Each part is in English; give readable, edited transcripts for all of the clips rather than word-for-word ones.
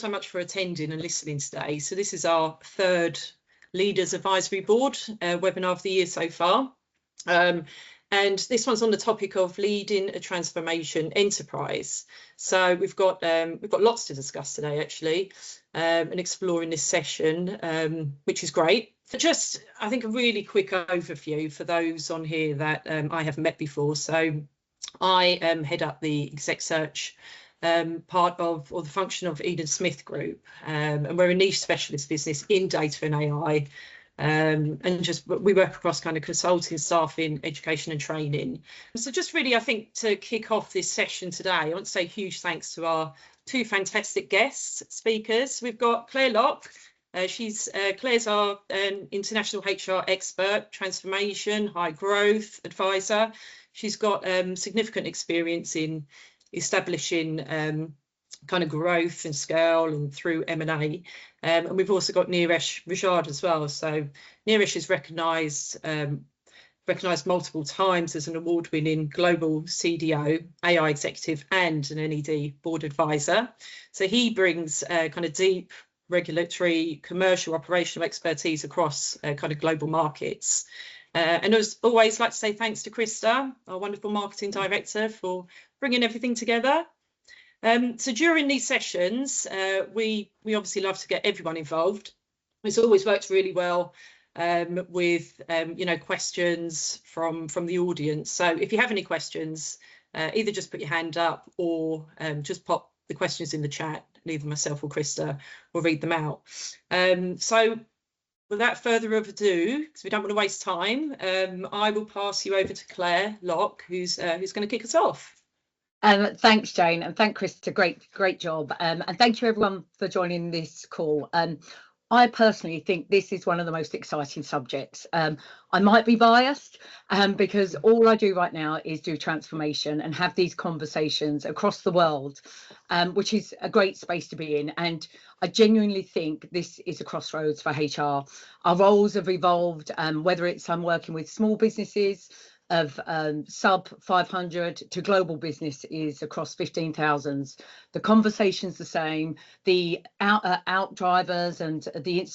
so much for attending and listening today. So this is our third Leaders Advisory Board webinar of the year so far. And this one's on the topic of leading a transformation enterprise. So we've got lots to discuss today, actually, and exploring this session, which is great. So just, I think, a really quick overview for those on here that I haven't met before. So I head up the exec search part of, or the function of Eden Smith Group, and we're a niche specialist business in data and AI, and just we work across kind of consulting, staffing, education and training. So just really, I think, to kick off this session today, I want to say huge thanks to our two fantastic guest speakers. We've got Claire Locke. Claire's our international HR expert, transformation, high growth advisor. She's got significant experience in establishing kind of growth and scale and through M&A. And we've also got Niresh Rajah as well. So Niresh is recognised multiple times as an award-winning global CDO, AI executive and an NED board advisor. So he brings kind of deep regulatory, commercial, operational expertise across kind of global markets. And as always, like to say thanks to Krista, our wonderful marketing director, for bringing everything together. So during these sessions, we obviously love to get everyone involved. It's always worked really well with questions from the audience. So if you have any questions, either just put your hand up or just pop the questions in the chat, and either myself or Krista will read them out. So without further ado, because we don't want to waste time, I will pass you over to Claire Locke, who's going to kick us off. Thanks, Jane, and thank Krista. Great job. And thank you everyone for joining this call. I personally think this is one of the most exciting subjects. I might be biased because all I do right now is do transformation and have these conversations across the world, which is a great space to be in. And I genuinely think this is a crossroads for HR. Our roles have evolved, whether it's I'm working with small businesses of sub 500 to global businesses across 15,000. The conversation's the same, the out drivers and the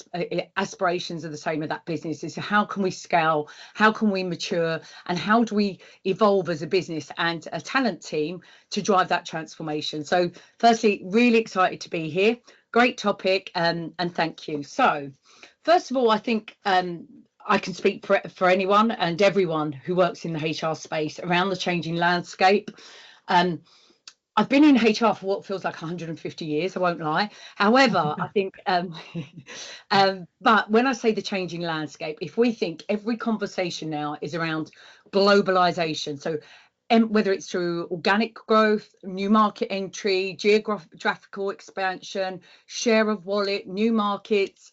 aspirations are the same of that business. Is how can we scale, how can we mature, and how do we evolve as a business and a talent team to drive that transformation? So firstly, really excited to be here. Great topic, and thank you. So first of all, I think I can speak for anyone and everyone who works in the HR space around the changing landscape. I've been in HR for what feels like 150 years, I won't lie. However, I think, but when I say the changing landscape, if we think every conversation now is around globalisation, so whether it's through organic growth, new market entry, geographical expansion, share of wallet, new markets,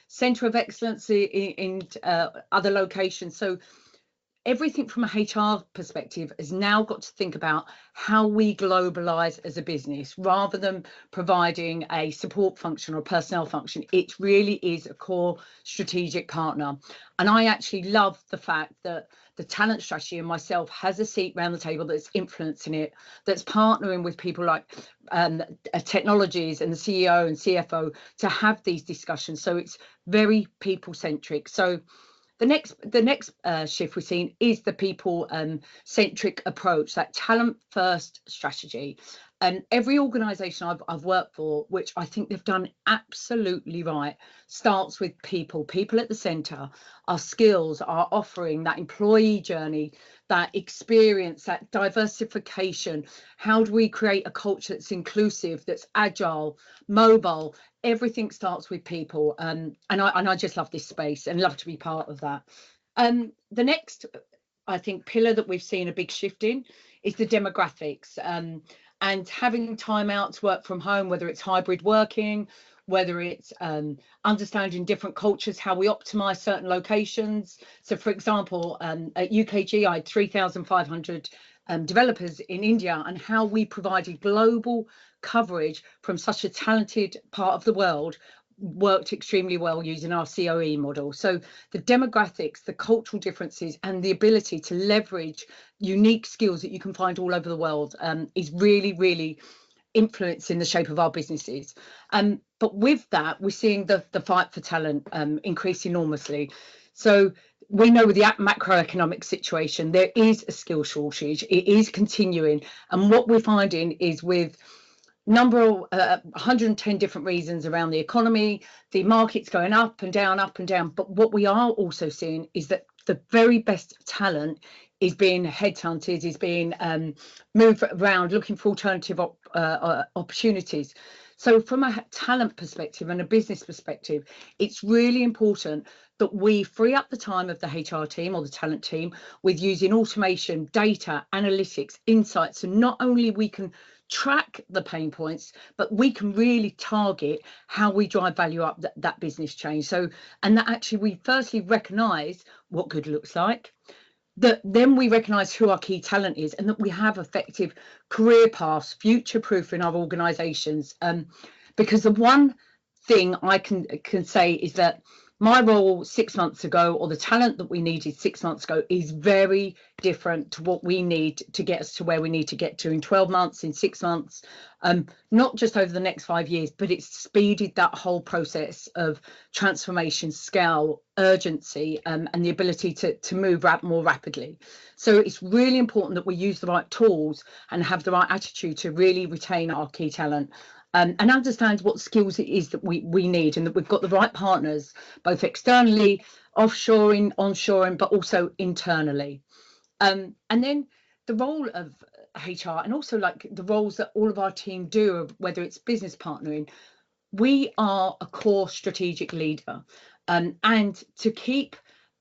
centre of excellence in other locations. So everything from a HR perspective has now got to think about how we globalise as a business rather than providing a support function or personnel function. It really is a core strategic partner. And I actually love the fact that the talent strategy and myself has a seat around the table that's influencing it, that's partnering with people like technologies and the CEO and CFO to have these discussions. So it's very people centric. So the next shift we're seeing is the people centric approach, that talent first strategy. And every organisation I've worked for, which I think they've done absolutely right, starts with people at the centre, our skills, our offering, that employee journey, that experience, that diversification. How do we create a culture that's inclusive, that's agile, mobile? Everything starts with people. And I just love this space and love to be part of that. The next, I think, pillar that we've seen a big shift in is the demographics. And having time out to work from home, whether it's hybrid working, whether it's understanding different cultures, how we optimize certain locations. So, for example, at UKG, I had 3,500 developers in India, and how we provided global coverage from such a talented part of the world worked extremely well using our COE model. So the demographics, the cultural differences, and the ability to leverage unique skills that you can find all over the world is really, really influencing the shape of our businesses. But with that, we're seeing the fight for talent increase enormously. So we know with the macroeconomic situation, there is a skill shortage. It is continuing. And what we're finding is with number of 110 different reasons around the economy, the market's going up and down, up and down. But what we are also seeing is that the very best talent is being headhunted, is being moved around, looking for alternative opportunities. So from a talent perspective and a business perspective, it's really important that we free up the time of the HR team or the talent team with using automation, data, analytics, insights, and not only we can track the pain points, but we can really target how we drive value up that business change. So, and that actually we firstly recognise what good looks like, that then we recognise who our key talent is, and that we have effective career paths, future-proof in our organisations. Because the one thing I can say is that my role 6 months ago, or the talent that we needed 6 months ago, is very different to what we need to get us to where we need to get to in 12 months, in 6 months, not just over the next 5 years, but it's speeded that whole process of transformation, scale, urgency, and the ability to move more rapidly. So it's really important that we use the right tools and have the right attitude to really retain our key talent. And understand what skills it is that we need, and that we've got the right partners, both externally, offshoring, onshoring, but also internally. And then the role of HR, and also like the roles that all of our team do, whether it's business partnering, we are a core strategic leader. And to keep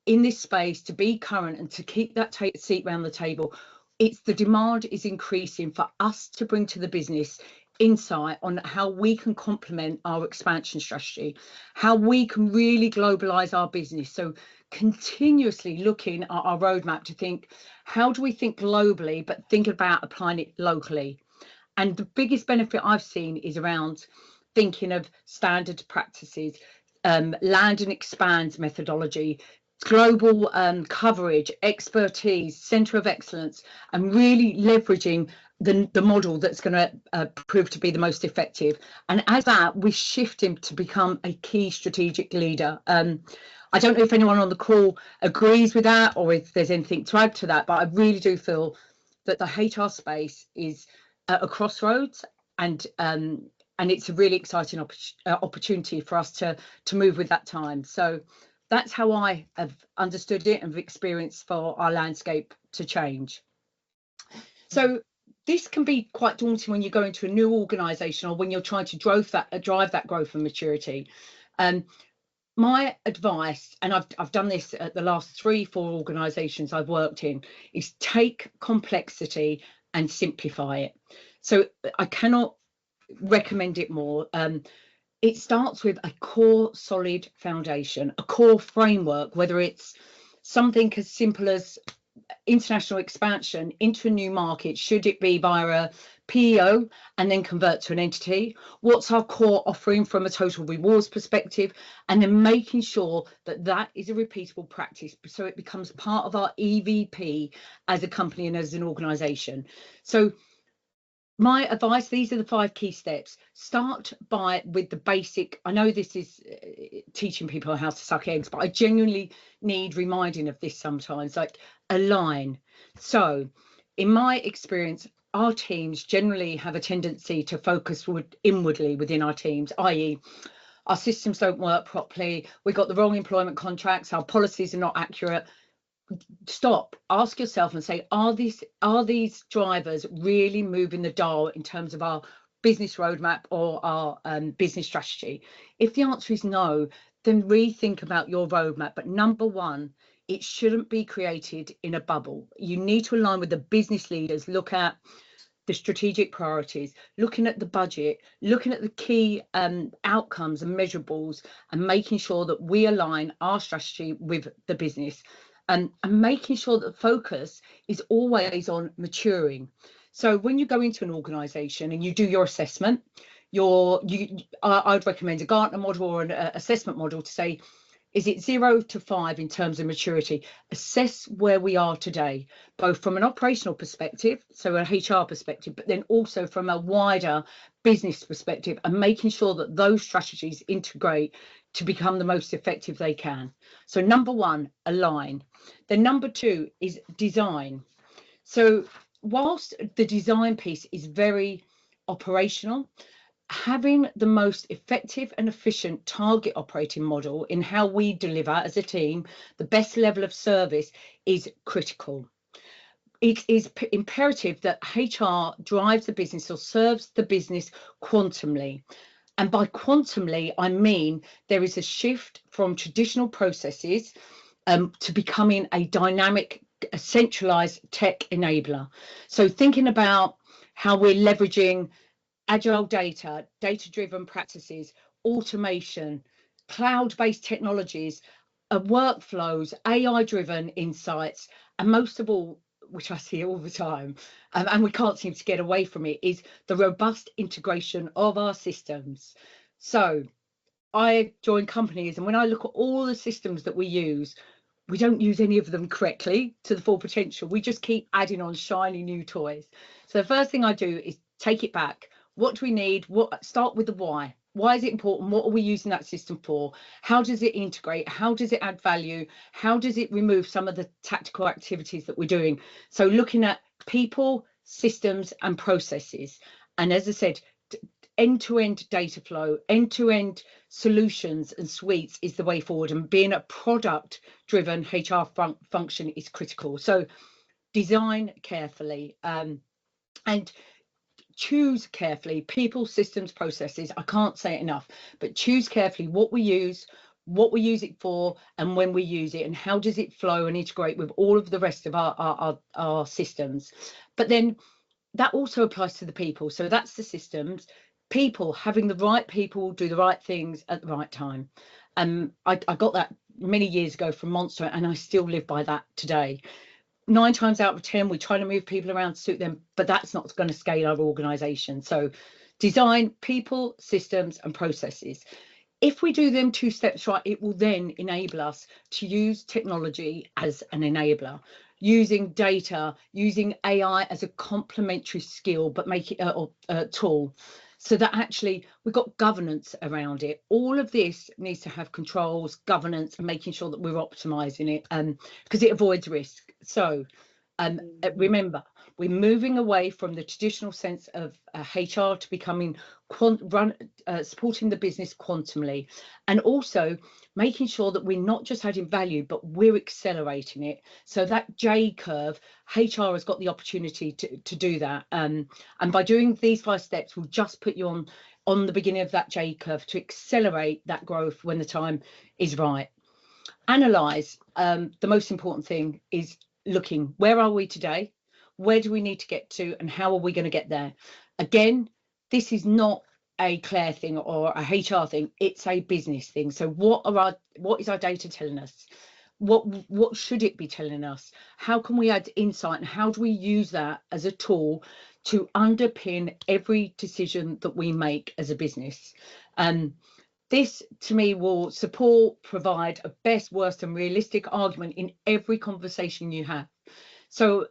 in this space, to be current and to keep that seat around the table, it's the demand is increasing for us to bring to the business insight on how we can complement our expansion strategy, how we can really globalize our business. So continuously looking at our roadmap to think, how do we think globally, but think about applying it locally? And the biggest benefit I've seen is around thinking of standard practices, land and expand methodology, global coverage, expertise, centre of excellence, and really leveraging the model that's going to prove to be the most effective. And as that, we shift him to become a key strategic leader. I don't know if anyone on the call agrees with that, or if there's anything to add to that, but I really do feel that the HR space is at a crossroads, and it's a really exciting opportunity for us to move with that time. So that's how I have understood it and have experienced for our landscape to change. So this can be quite daunting when you go into a new organisation, or when you're trying to drive that growth and maturity. My advice, and I've done this at the last 3-4 organisations I've worked in, is take complexity and simplify it. So I cannot recommend it more. It starts with a core solid foundation, a core framework, whether it's something as simple as international expansion into a new market. Should it be via a PEO and then convert to an entity? What's our core offering from a total rewards perspective? And then making sure that that is a repeatable practice, so it becomes part of our EVP as a company and as an organisation. So my advice, these are the 5 key steps. Start with the basic. I know this is teaching people how to suck eggs, but I genuinely need reminding of this sometimes, like align. So in my experience, our teams generally have a tendency to focus inwardly within our teams, i.e. our systems don't work properly, we've got the wrong employment contracts, our policies are not accurate. Stop, ask yourself and say, are these drivers really moving the dial in terms of our business roadmap or our business strategy? If the answer is no, then rethink about your roadmap. But number one, it shouldn't be created in a bubble. You need to align with the business leaders, look at the strategic priorities, looking at the budget, looking at the key outcomes and measurables, and making sure that we align our strategy with the business. And making sure that the focus is always on maturing. So when you go into an organisation and you do your assessment, I'd recommend a Gartner model or an assessment model to say, Is it 0 to 5 in terms of maturity? Assess where we are today, both from an operational perspective, so a HR perspective, but then also from a wider business perspective, and making sure that those strategies integrate to become the most effective they can. So number one, align. Then number two is design. So whilst the design piece is very operational, having the most effective and efficient target operating model in how we deliver as a team the best level of service is critical. It is imperative that HR drives the business or serves the business quantumly. And by quantumly, I mean there is a shift from traditional processes to becoming a dynamic, a centralized tech enabler. So thinking about how we're leveraging agile data, data-driven practices, automation, cloud-based technologies, workflows, AI-driven insights, and most of all, which I see all the time, and we can't seem to get away from it, is the robust integration of our systems. So I join companies, and when I look at all the systems that we use, we don't use any of them correctly to the full potential. We just keep adding on shiny new toys. So the first thing I do is take it back. What do we need? Start with the why. Why is it important? What are we using that system for? How does it integrate? How does it add value? How does it remove some of the tactical activities that we're doing? So looking at people, systems, and processes. And as I said, end-to-end data flow, end-to-end solutions and suites is the way forward, and being a product-driven HR function is critical. So design carefully and choose carefully people, systems, processes. I can't say it enough, but choose carefully what we use it for, and when we use it, and how does it flow and integrate with all of the rest of our systems. But then that also applies to the people. So that's the systems. People, having the right people do the right things at the right time. I got that many years ago from Monster, and I still live by that today. 9 times out of 10, we try to move people around to suit them, but that's not going to scale our organization. So design, people, systems, and processes. If we do them 2 steps right, it will then enable us to use technology as an enabler, using data, using AI as a complementary skill, but make it a tool, so that actually we've got governance around it. All of this needs to have controls, governance, and making sure that we're optimizing it, because it avoids risk. So remember, we're moving away from the traditional sense of HR to becoming supporting the business quantumly, and also making sure that we're not just adding value, but we're accelerating it. So that J curve, HR has got the opportunity to do that. And by doing these 5 steps, we'll just put you on the beginning of that J curve to accelerate that growth when the time is right. Analyze. The most important thing is looking, where are we today? Where do we need to get to, and how are we going to get there? Again, this is not a Claire thing or a HR thing, it's a business thing. So what is our data telling us? What should it be telling us? How can we add insight, and how do we use that as a tool to underpin every decision that we make as a business? This to me will provide a best, worst, and realistic argument in every conversation you have. So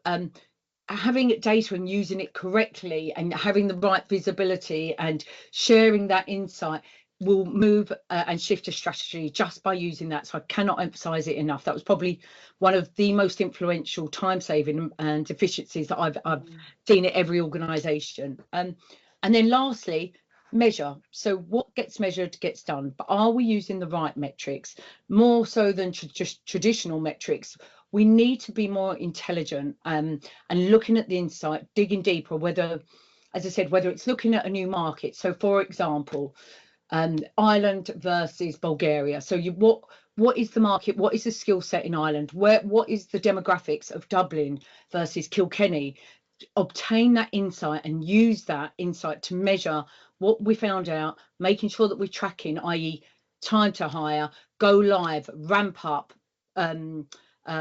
having data and using it correctly, and having the right visibility and sharing that insight will move and shift a strategy just by using that. So I cannot emphasize it enough. That was probably one of the most influential time saving and efficiencies that I've seen at every organization. And then lastly, measure. So what gets measured gets done, but are we using the right metrics? More so than just traditional metrics, we need to be more intelligent and looking at the insight, digging deeper, whether, as I said, whether it's looking at a new market. So for example, Ireland versus Bulgaria. So what is the market? What is the skill set in Ireland? What is the demographics of Dublin versus Kilkenny? Obtain that insight and use that insight to measure what we found out, making sure that we're tracking, i.e. time to hire, go live, ramp up,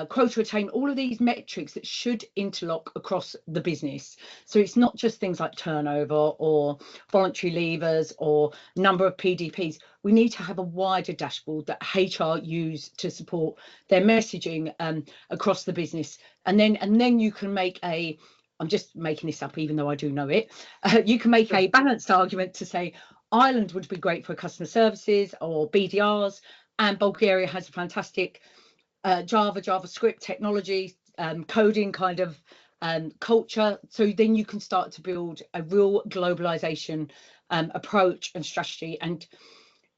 quota attainment, all of these metrics that should interlock across the business. So it's not just things like turnover or voluntary leavers or number of PDPs. We need to have a wider dashboard that HR use to support their messaging across the business. And then you can make a, I'm just making this up even though I do know it, you can make a balanced argument to say Ireland would be great for customer services or BDRs, and Bulgaria has a fantastic JavaScript technology, coding kind of culture. So then you can start to build a real globalization approach and strategy, and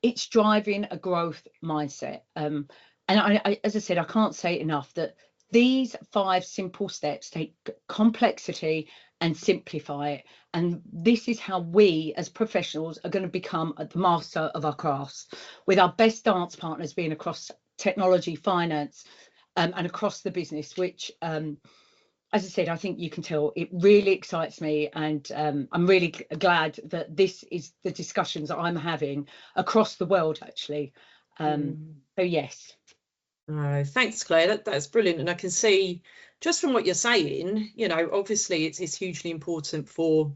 it's driving a growth mindset. And I, as I said, I can't say enough that these 5 simple steps take complexity and simplify it. And this is how we as professionals are going to become the master of our crafts, with our best dance partners being across technology, finance, and across the business, which, as I said, I think you can tell it really excites me, and I'm really glad that this is the discussions that I'm having across the world, actually. So yes. Thanks, Claire. That's brilliant. And I can see just from what you're saying, you know, obviously it's hugely important for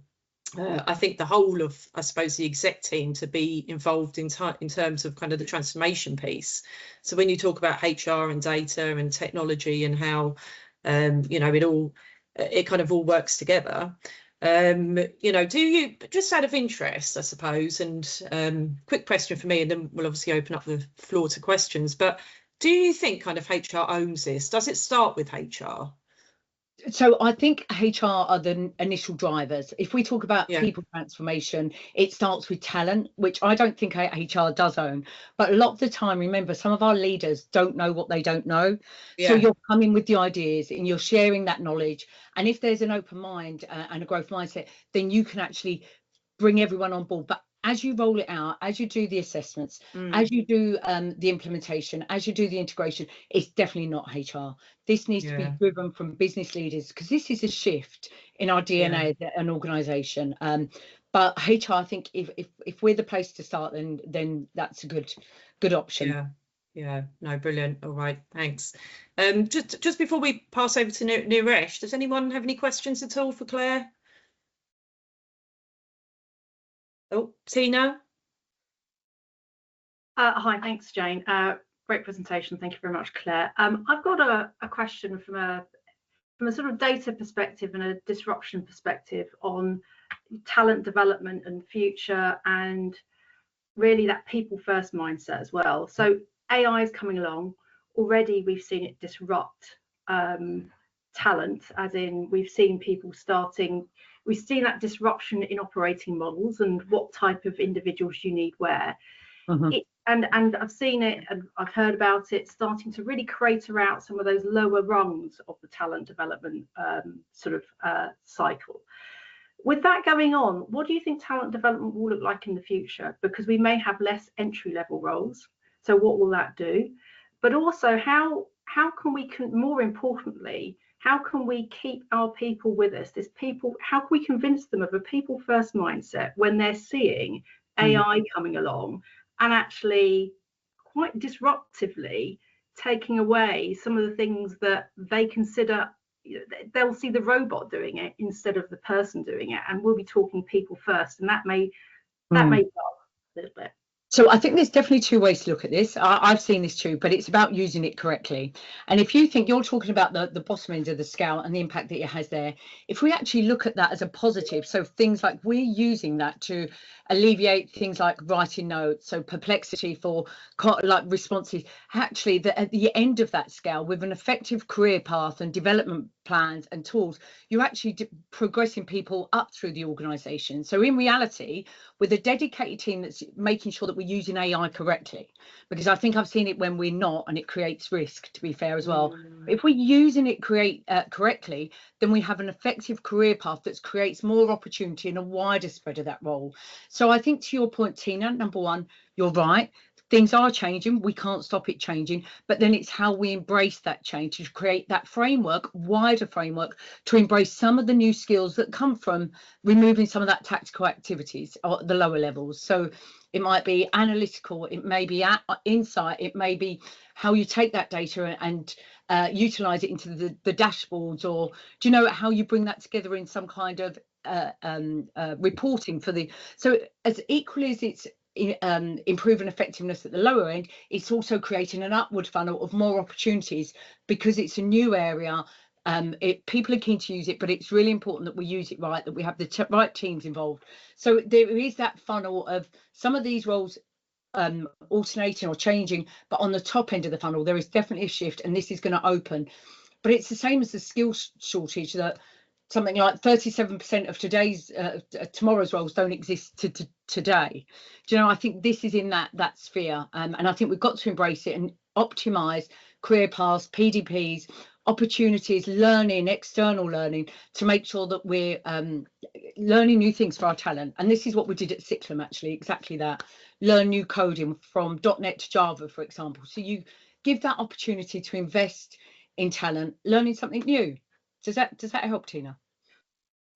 I think the whole of, I suppose, the exec team to be involved in terms of kind of the transformation piece. So when you talk about HR and data and technology and how, you know, it kind of all works together. You know, do you, just out of interest, I suppose, and quick question for me, and then we'll obviously open up the floor to questions, but do you think kind of HR owns this? Does it start with HR? So I think HR are the initial drivers. If we talk about people transformation, it starts with talent, which I don't think HR does own. But a lot of the time, remember, some of our leaders don't know what they don't know. So you're coming with the ideas and you're sharing that knowledge. And if there's an open mind and a growth mindset, then you can actually bring everyone on board. But as you roll it out, as you do the assessments, as you do the implementation, as you do the integration, it's definitely not HR. This needs to be driven from business leaders, because this is a shift in our DNA as an organisation. But HR, I think if we're the place to start, then that's a good option. Yeah, no, brilliant. All right, thanks. Just before we pass over to Niresh, does anyone have any questions at all for Claire? Oh, Tina. Hi, thanks, Jane. Great presentation. Thank you very much, Claire. I've got a question from a sort of data perspective and a disruption perspective on talent development and future, and really that people first mindset as well. So AI is coming along. Already we've seen it disrupt talent, as in we've seen people we've seen that disruption in operating models and what type of individuals you need where. And I've seen it and I've heard about it starting to really crater out some of those lower rungs of the talent development cycle. With that going on, what do you think talent development will look like in the future? Because we may have less entry-level roles. So what will that do? But also, how can we, more importantly, how can we keep our people with us? How can we convince them of a people-first mindset when they're seeing AI coming along and actually quite disruptively taking away some of the things that they consider? They'll see the robot doing it instead of the person doing it, and we'll be talking people first, and that may help a little bit. So I think there's definitely 2 ways to look at this. I've seen this too, but it's about using it correctly. And if you think you're talking about the bottom end of the scale and the impact that it has there, if we actually look at that as a positive, so things like we're using that to alleviate things like writing notes, so perplexity for like responses, actually at the end of that scale, with an effective career path and development plans and tools, you're actually progressing people up through the organisation. So in reality, with a dedicated team that's making sure that we're using AI correctly, because I think I've seen it when we're not, and it creates risk, to be fair as well. If we're using it correctly, then we have an effective career path that creates more opportunity and a wider spread of that role. So I think, to your point, Tina, number one, you're right. things are changing, we can't stop it changing, but then it's how we embrace that change to create that framework, wider framework, to embrace some of the new skills that come from removing some of that tactical activities at the lower levels. So it might be analytical, it may be insight, it may be how you take that data and utilize it into the dashboards, or do you know how you bring that together in some kind of reporting for the, so as equally as it's improving effectiveness at the lower end, it's also creating an upward funnel of more opportunities, because it's a new area. People are keen to use it, but it's really important that we use it right, that we have the right teams involved. So there is that funnel of some of these roles alternating or changing, but on the top end of the funnel there is definitely a shift, and this is going to open. But it's the same as the skills shortage, that something like 37% of tomorrow's roles don't exist today. Do you know, I think this is in that sphere, and I think we've got to embrace it and optimize career paths, PDPs, opportunities, learning, external learning, to make sure that we're learning new things for our talent. And this is what we did at Cyclum, actually, exactly that. Learn new coding from .NET to Java, for example. So you give that opportunity to invest in talent, learning something new. Does that help, Tina?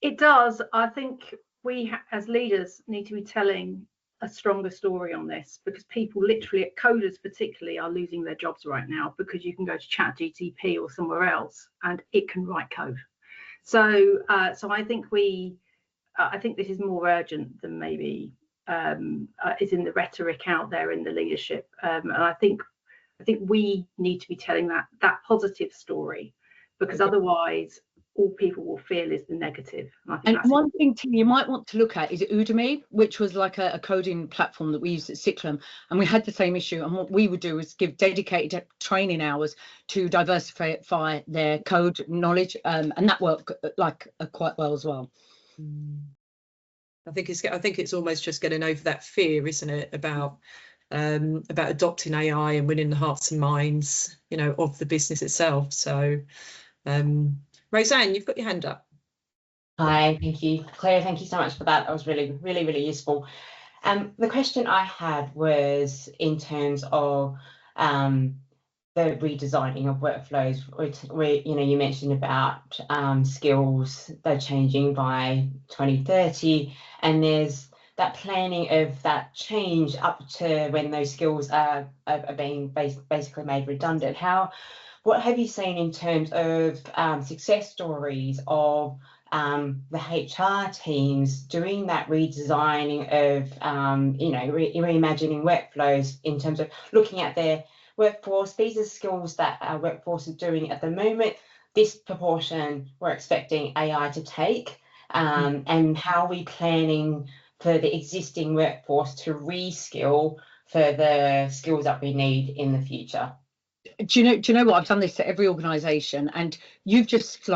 It does. I think we as leaders need to be telling a stronger story on this, because people literally, coders particularly, are losing their jobs right now, because you can go to ChatGPT or somewhere else and it can write code. So I think I think this is more urgent than maybe is in the rhetoric out there in the leadership, and I think we need to be telling that positive story, because otherwise all people will feel is the negative. And one thing you might want to look at is Udemy, which was like a coding platform that we used at Cyclum, and we had the same issue. And what we would do is give dedicated training hours to diversify their code knowledge, and that worked quite well as well. I think it's almost just getting over that fear, isn't it, about adopting AI and winning the hearts and minds, you know, of the business itself. So Roseanne, you've got your hand up. Hi, thank you, Claire. Thank you so much for that. That was really, really, really useful. The question I had was in terms of the redesigning of workflows, where you mentioned about skills they're changing by 2030, and there's that planning of that change up to when those skills are being basically made redundant. What have you seen in terms of success stories of the HR teams doing that redesigning of, reimagining workflows in terms of looking at their workforce? These are skills that our workforce is doing at the moment. This proportion we're expecting AI to take, and how are we planning for the existing workforce to reskill for the skills that we need in the future? Do you know what? I've done this to every organisation, and you've just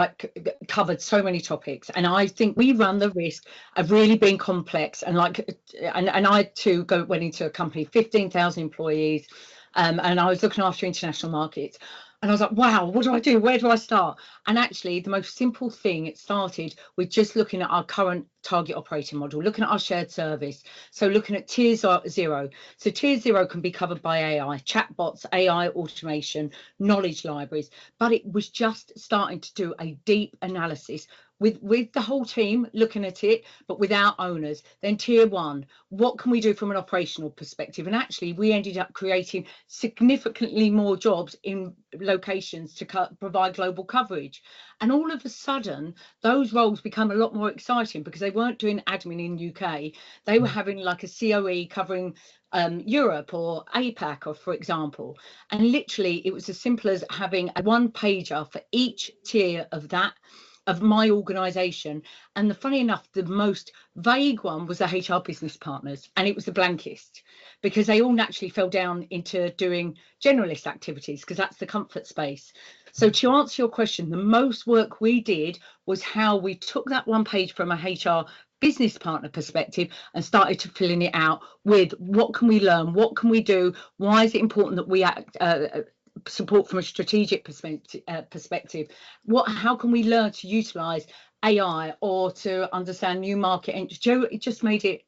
covered so many topics, and I think we run the risk of really being complex, and I too went into a company, 15,000 employees, and I was looking after international markets. And I was like, wow, what do I do? Where do I start? And actually, the most simple thing, it started with just looking at our current target operating model, looking at our shared service. So looking at tier 0. So tier 0 can be covered by AI, chatbots, AI automation, knowledge libraries. But it was just starting to do a deep analysis with the whole team looking at it, but without owners. Then tier 1, what can we do from an operational perspective? And actually we ended up creating significantly more jobs in locations to provide global coverage. And all of a sudden those roles become a lot more exciting, because they weren't doing admin in UK, they were having like a COE covering Europe or APAC, or for example. And literally it was as simple as having a one pager for each tier of my organisation. And funny enough, the most vague one was the HR business partners, and it was the blankest, because they all naturally fell down into doing generalist activities, because that's the comfort space. So to answer your question, the most work we did was how we took that one page from a HR business partner perspective and started to filling it out with what can we learn, what can we do, why is it important that we support from a strategic perspective, how can we learn to utilize AI or to understand new market entries. It just made it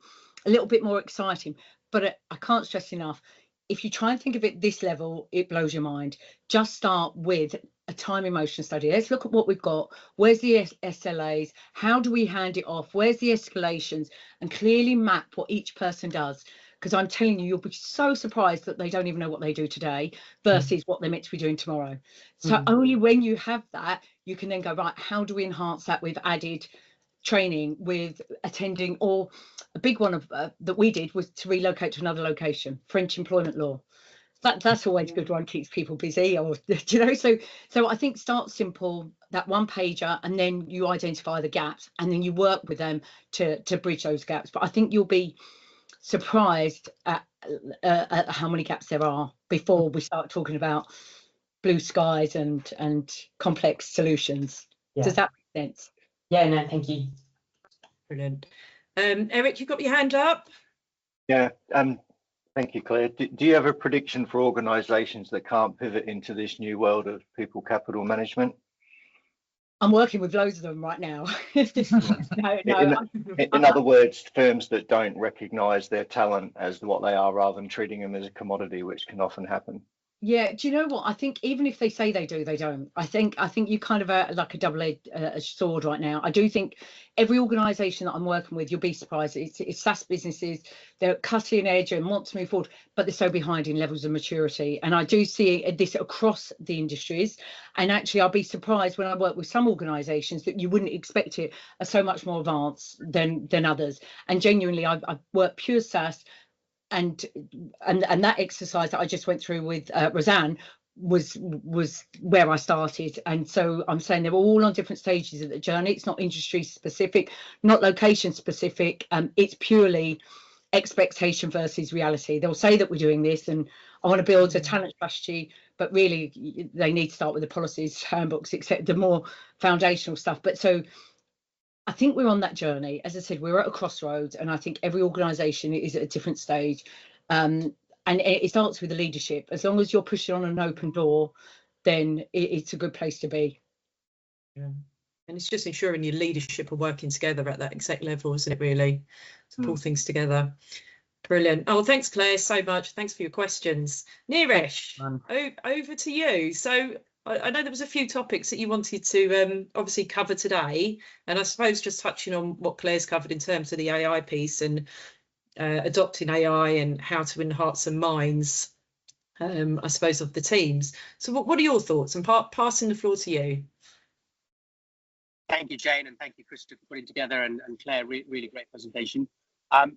a little bit more exciting. But I can't stress enough, if you try and think of it this level, it blows your mind. Just start with a time emotion study. Let's look at what we've got. Where's the SLAs? How do we hand it off? Where's the escalations? And clearly map what each person does. Because I'm telling you, you'll be so surprised that they don't even know what they do today versus what they're meant to be doing tomorrow. So only when you have that, you can then go, right, how do we enhance that with added training, with attending, or a big one of that we did was to relocate to another location, French employment law. That's always a good one, keeps people busy, or you know. So I think start simple, that one pager, and then you identify the gaps, and then you work with them to bridge those gaps. But I think you'll be surprised at how many gaps there are before we start talking about blue skies and complex solutions. Does that make sense? Yeah, no, thank you. Brilliant. Eric, you've got your hand up. Yeah, thank you, Claire. Do you have a prediction for organisations that can't pivot into this new world of people capital management? I'm working with loads of them right now. In other words, firms that don't recognise their talent as what they are rather than treating them as a commodity, which can often happen. Yeah, do you know what? I think even if they say they do, they don't. I think you kind of like a double-edged sword right now. I do think every organisation that I'm working with, you'll be surprised. It's SaaS businesses. They're cutting edge and want to move forward, but they're so behind in levels of maturity. And I do see this across the industries. And actually, I'll be surprised when I work with some organisations that you wouldn't expect it are so much more advanced than others. And genuinely, I've worked pure SaaS. And that exercise that I just went through with Roseanne was where I started. And so I'm saying they're all on different stages of the journey. It's not industry specific, not location specific. It's purely expectation versus reality. They'll say that we're doing this and I want to build a talent strategy, but really they need to start with the policies, handbooks, etc., the more foundational stuff. But so I think we're on that journey. As I said, we're at a crossroads, and I think every organisation is at a different stage. And it starts with the leadership. As long as you're pushing on an open door, then it's a good place to be. Yeah. And it's just ensuring your leadership are working together at that exec level, isn't it, really, to pull things together. Brilliant. Oh, thanks, Claire, so much. Thanks for your questions. Niresh, over to you. So I know there was a few topics that you wanted to obviously cover today, and I suppose just touching on what Claire's covered in terms of the AI piece and adopting AI and how to enhance some minds, I suppose, of the teams. So what are your thoughts? And passing the floor to you. Thank you, Jane, and thank you, Krista, for putting together, and Claire, really great presentation. I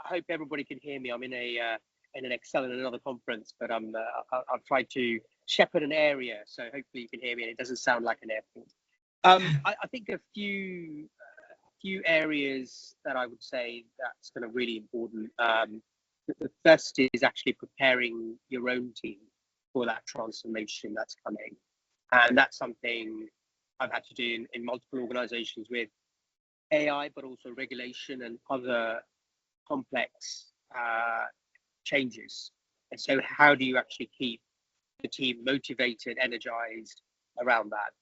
hope everybody can hear me. I'm in an Excel in another conference, but I've tried to shepherd an area, so hopefully you can hear me and it doesn't sound like an airport. I think a few areas that I would say that's kind of really important. The first is actually preparing your own team for that transformation that's coming, and that's something I've had to do in multiple organizations with AI, but also regulation and other complex changes. And so how do you actually keep the team motivated, energized around that?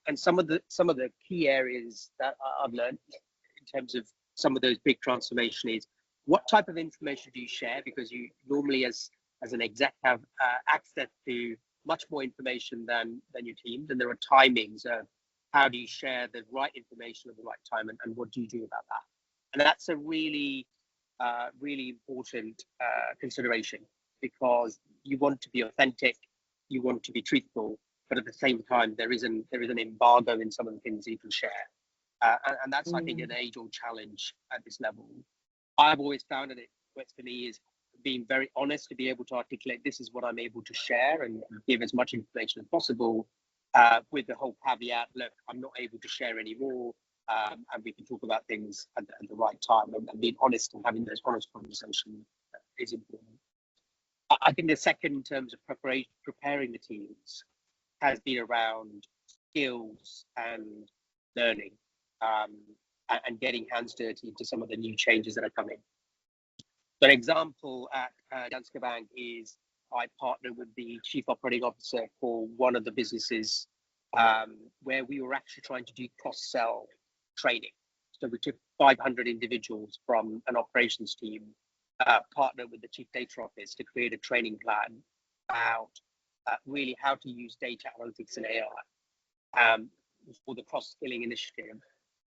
And some of the key areas that I've learned in terms of some of those big transformation is, what type of information do you share? Because you normally as an exec have access to much more information than your teams, and there are timings of how do you share the right information at the right time, and what do you do about that? And that's a really important consideration, because you want to be authentic, you want to be truthful, but at the same time there is an embargo in some of the things you can share, and that's I think an age-old challenge at this level. I've always found that it works for me is being very honest, to be able to articulate this is what I'm able to share and give as much information as possible, with the whole caveat, look, I'm not able to share anymore, and we can talk about things at the right time, and being honest and having those honest conversations is important. I think the second, in terms of preparing the teams, has been around skills and learning, and getting hands dirty into some of the new changes that are coming. So an example at Danske Bank is I partnered with the chief operating officer for one of the businesses, where we were actually trying to do cross-sell training. So we took 500 individuals from an operations team partnered with the Chief Data Office to create a training plan about really how to use data analytics and AI for the cross-skilling initiative.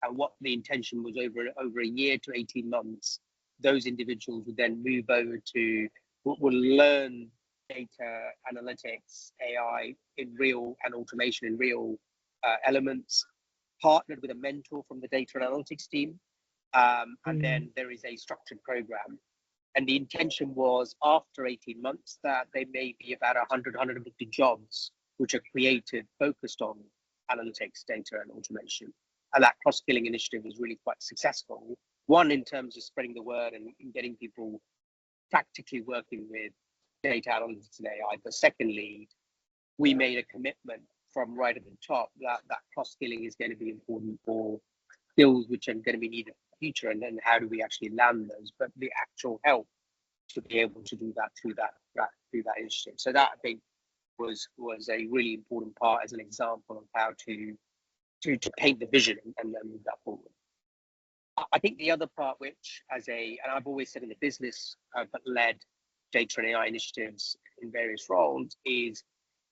And what the intention was over a year to 18 months, those individuals would then move over to, will learn data analytics, AI in real, and automation in real elements, partnered with a mentor from the data analytics team. And then there is a structured program. And the intention was after 18 months that there may be about 100, 150 jobs which are created focused on analytics, data, and automation. And that cross-skilling initiative was really quite successful. One, in terms of spreading the word and getting people practically working with data analytics and AI. But secondly, we made a commitment from right at the top that cross-skilling is going to be important for skills which are going to be needed in the future, and then how do we actually land those, but the actual help to be able to do that through that initiative. So that, I think, was a really important part as an example of how to paint the vision and then move that forward. I think the other part, which and I've always said in the business, but led data and AI initiatives in various roles, is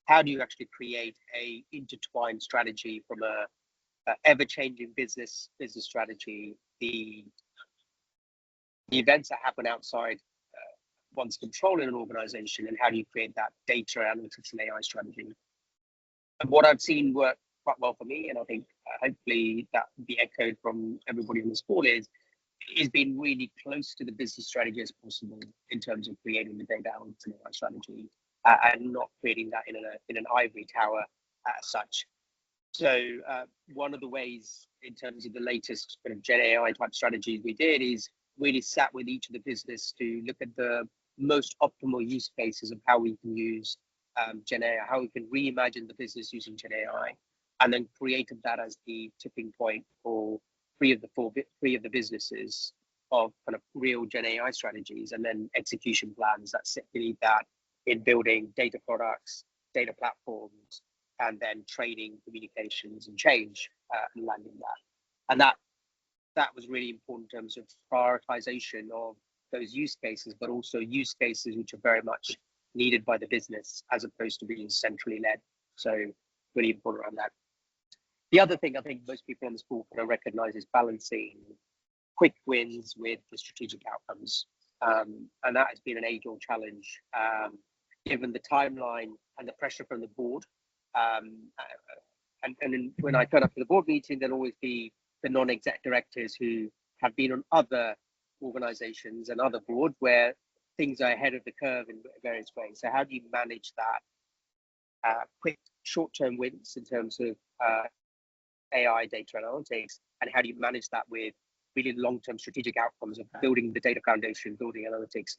how do you actually create a intertwined strategy from a ever-changing business strategy, the events that happen outside one's control in an organization, and how do you create that data analytics and AI strategy? And what I've seen work quite well for me, and I think hopefully that will be echoed from everybody on this call, is being really close to the business strategy as possible in terms of creating the data analytics and AI strategy, and not creating that in an ivory tower as such. So one of the ways in terms of the latest kind of Gen AI type strategies we did is really sat with each of the business to look at the most optimal use cases of how we can use Gen AI, how we can reimagine the business using Gen AI, and then created that as the tipping point for three of the businesses of kind of real Gen AI strategies, and then execution plans that sit beneath that in building data products, data platforms, and then training, communications, and change, and landing that. And that was really important in terms of prioritization of those use cases, but also use cases which are very much needed by the business as opposed to being centrally led. So really important around that. The other thing I think most people on this call kind of recognize is balancing quick wins with the strategic outcomes. And that has been an age-old challenge, given the timeline and the pressure from the board. And then when I turn up to the board meeting, there'll always be the non-exec directors who have been on other organizations and other boards where things are ahead of the curve in various ways. So how do you manage that quick short-term wins in terms of AI data analytics, and how do you manage that with really long-term strategic outcomes of building the data foundation, building analytics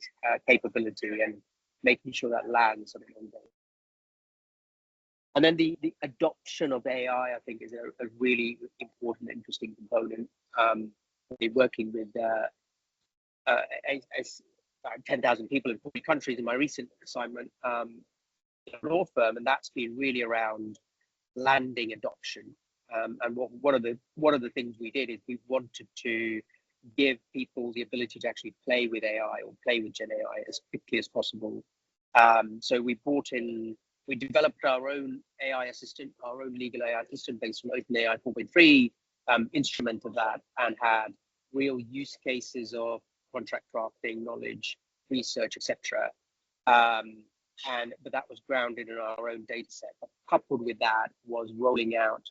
capability, and making sure that lands on the long game. And then the adoption of AI, I think, is a really important, interesting component. Working with 10,000 people in 40 countries in my recent assignment in a law firm, and that's been really around landing adoption. And one of the things we did is we wanted to give people the ability to actually play with AI or play with Gen AI as quickly as possible. So we developed our own AI assistant, our own legal AI assistant based on OpenAI 4.3, instrument of that, and had real use cases of contract drafting, knowledge, research, etc. But that was grounded in our own data set. But coupled with that was rolling out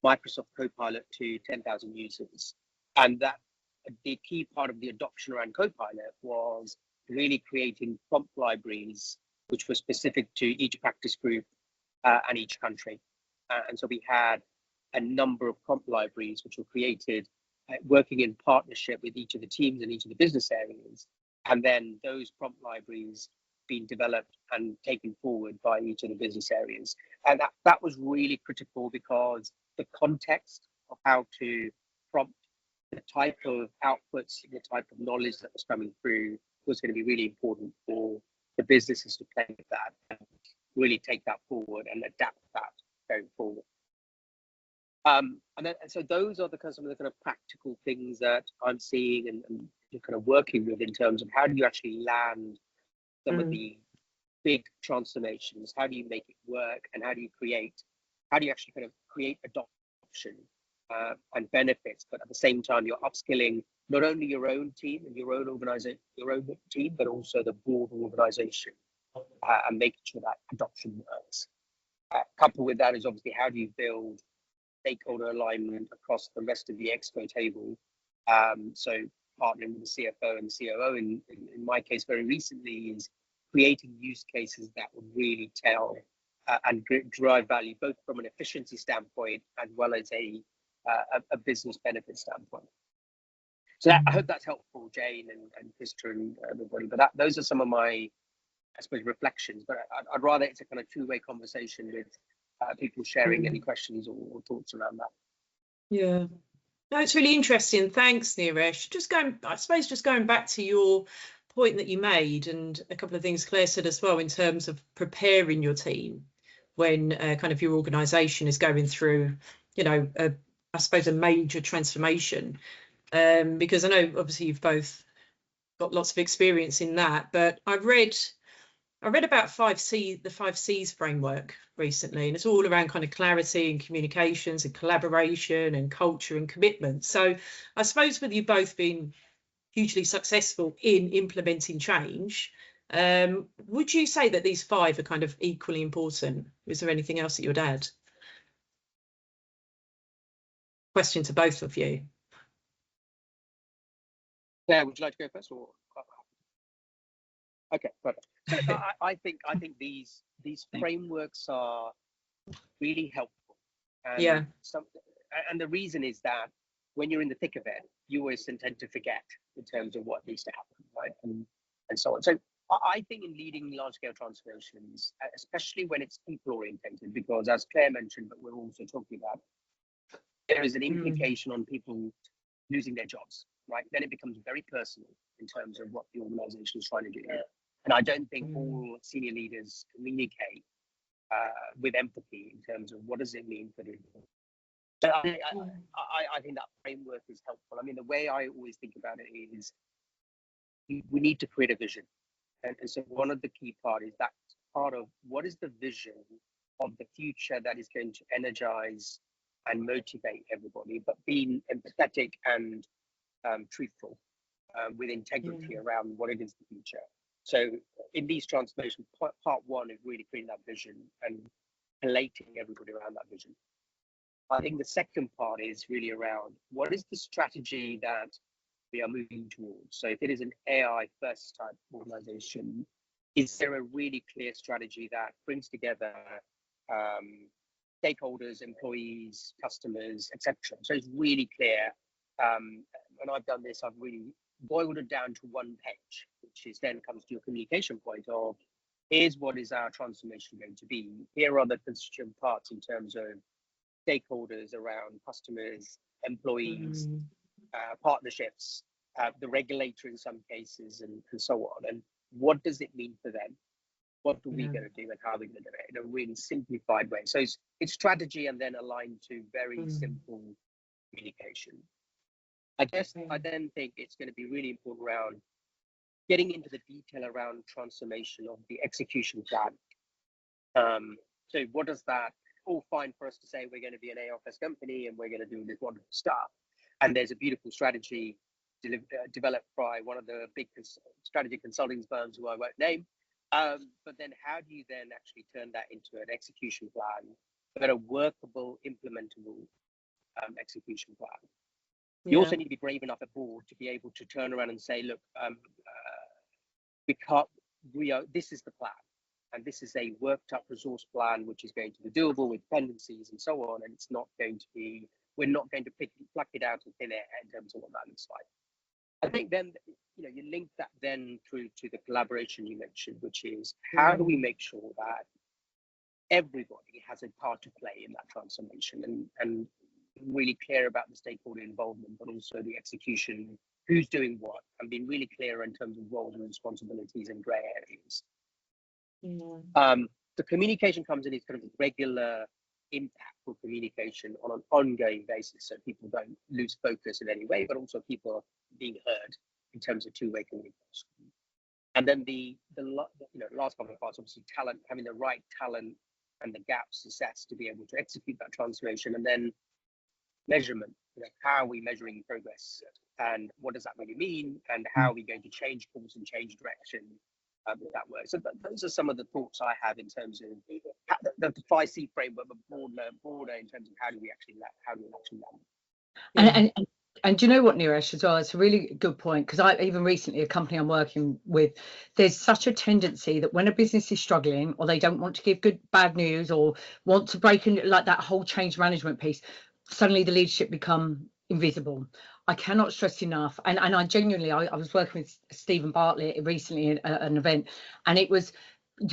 Microsoft Copilot to 10,000 users. And that the key part of the adoption around Copilot was really creating prompt libraries which were specific to each practice group and each country. And so we had a number of prompt libraries which were created working in partnership with each of the teams and each of the business areas. And then those prompt libraries being developed and taken forward by each of the business areas. And that was really critical because the context of how to prompt, the type of outputs, the type of knowledge that was coming through was going to be really important for the businesses to play with that and really take that forward and adapt that going forward. And so those are some of the kind of practical things that I'm seeing and you're kind of working with in terms of how do you actually land some of the big transformations? How do you make it work, and how do you actually kind of create adoption and benefits, but at the same time you're upskilling not only your own team and your own organization, your own team, but also the broader organization, and making sure that adoption works. Coupled with that is obviously how do you build stakeholder alignment across the rest of the expo table. So partnering with the CFO and the COO in my case very recently is creating use cases that would really tell and drive value both from an efficiency standpoint as well as a business benefit standpoint. So I hope that's helpful, Jane and Krista and everybody. But those are some of my, I suppose, reflections. But I'd rather it's a kind of two-way conversation with people sharing any questions or thoughts around that. Yeah, no, it's really interesting. Thanks, Niresh. Just going back to your point that you made, and a couple of things Claire said as well in terms of preparing your team when kind of your organisation is going through, you know, I suppose a major transformation. Because I know obviously you've both got lots of experience in that, but I read about the 5 C's framework recently, and it's all around kind of clarity and communications and collaboration and culture and commitment. So I suppose with you both being hugely successful in implementing change, would you say that these 5 are kind of equally important? Is there anything else that you would add? Question to both of you. Yeah, would you like to go first, or? Okay, perfect. So I think these frameworks are really helpful. And yeah. And the reason is that when you're in the thick of it, you always tend to forget in terms of what needs to happen, right? And so on. So I think in leading large-scale transformations, especially when it's people-oriented, because as Claire mentioned, but we're also talking about, there is an implication on people losing their jobs, right? Then it becomes very personal in terms of what the organization is trying to do. And I don't think all senior leaders communicate with empathy in terms of what does it mean for the. So I think that framework is helpful. I mean, the way I always think about it is we need to create a vision. And so one of the key part is that part of what is the vision of the future that is going to energize and motivate everybody, but being empathetic and truthful with integrity around what it is the future. So in these transformations, part 1 is really creating that vision and collating everybody around that vision. I think the second part is really around what is the strategy that we are moving towards. So if it is an AI first type organization, is there a really clear strategy that brings together stakeholders, employees, customers, etc.? So it's really clear. When I've done this, I've really boiled it down to one page, which is then comes to your communication point of here's what is our transformation going to be. Here are the constituent parts in terms of stakeholders around customers, employees, partnerships, the regulator in some cases, and so on. And what does it mean for them? What are we going to do, and how are we going to do it in a really simplified way? So it's strategy and then aligned to very simple communication. I guess I then think it's going to be really important around getting into the detail around transformation of the execution plan. So what does that all fine for us to say we're going to be an AI first company and we're going to do this wonderful stuff. And there's a beautiful strategy developed by one of the big strategy consulting firms who I won't name. But then how do you then actually turn that into an execution plan, but a workable, implementable execution plan? You also need to be brave enough at board to be able to turn around and say, look, this is the plan, and this is a worked up resource plan which is going to be doable with dependencies and so on, and it's not going to be, we're not going to pluck it out of thin air in terms of what that looks like. I think then, you link that then through to the collaboration you mentioned, which is how do we make sure that everybody has a part to play in that transformation, and really clear about the stakeholder involvement, but also the execution, who's doing what, and being really clear in terms of roles and responsibilities and grey areas. The communication comes in as kind of regular, impactful communication on an ongoing basis, so people don't lose focus in any way, but also people are being heard in terms of two-way communication. And then the last couple of parts, obviously talent, having the right talent and the gaps assessed to be able to execute that transformation, and then measurement. How are we measuring progress, and what does that really mean, and how are we going to change course and change direction with that work? So those are some of the thoughts I have in terms of the 5C framework, but broader in terms of how do we actually land. And do you know what, Niresh, as well, it's a really good point, because I even recently, a company I'm working with, there's such a tendency that when a business is struggling, or they don't want to give bad news, or want to break in, like that whole change management piece, suddenly the leadership become invisible. I cannot stress enough, and I genuinely, I was working with Stephen Bartlett recently at an event, and it was,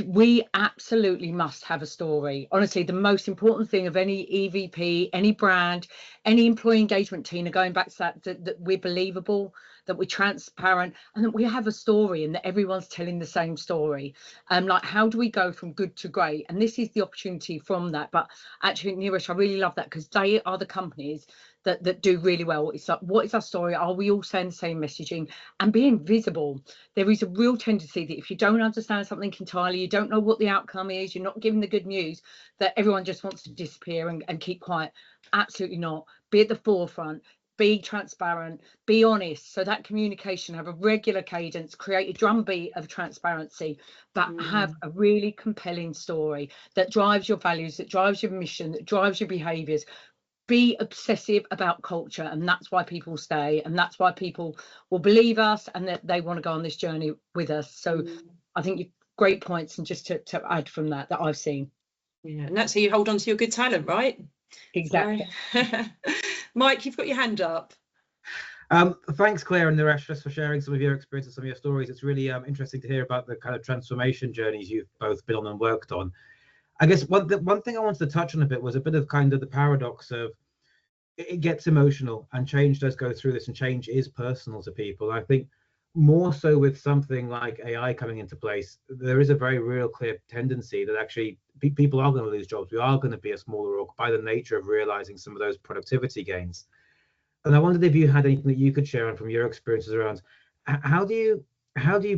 we absolutely must have a story. Honestly, the most important thing of any EVP, any brand, any employee engagement team are going back to that we're believable, that we're transparent, and that we have a story, and that everyone's telling the same story. Like, how do we go from good to great? And this is the opportunity from that. But actually, Niresh, I really love that, because they are the companies that do really well. It's like, what is our story? Are we all saying the same messaging? And being visible. There is a real tendency that if you don't understand something entirely, you don't know what the outcome is, you're not giving the good news, that everyone just wants to disappear and keep quiet. Absolutely not. Be at the forefront, be transparent, be honest. So that communication, have a regular cadence, create a drumbeat of transparency, but have a really compelling story that drives your values, that drives your mission, that drives your behaviors. Be obsessive about culture, and that's why people stay, and that's why people will believe us, and that they want to go on this journey with us. So I think you've great points, and just to add from that I've seen. Yeah, and that's how you hold on to your good talent, right? Exactly. So, Mike, you've got your hand up. Thanks, Claire and Niresh, just for sharing some of your experiences, some of your stories. It's really interesting to hear about the kind of transformation journeys you've both been on and worked on. I guess one thing I wanted to touch on a bit was a bit of kind of the paradox of it gets emotional, and change does go through this, and change is personal to people. I think more so with something like AI coming into place, there is a very real clear tendency that actually people are going to lose jobs. We are going to be a smaller org by the nature of realizing some of those productivity gains. And I wondered if you had anything that you could share on from your experiences around how do you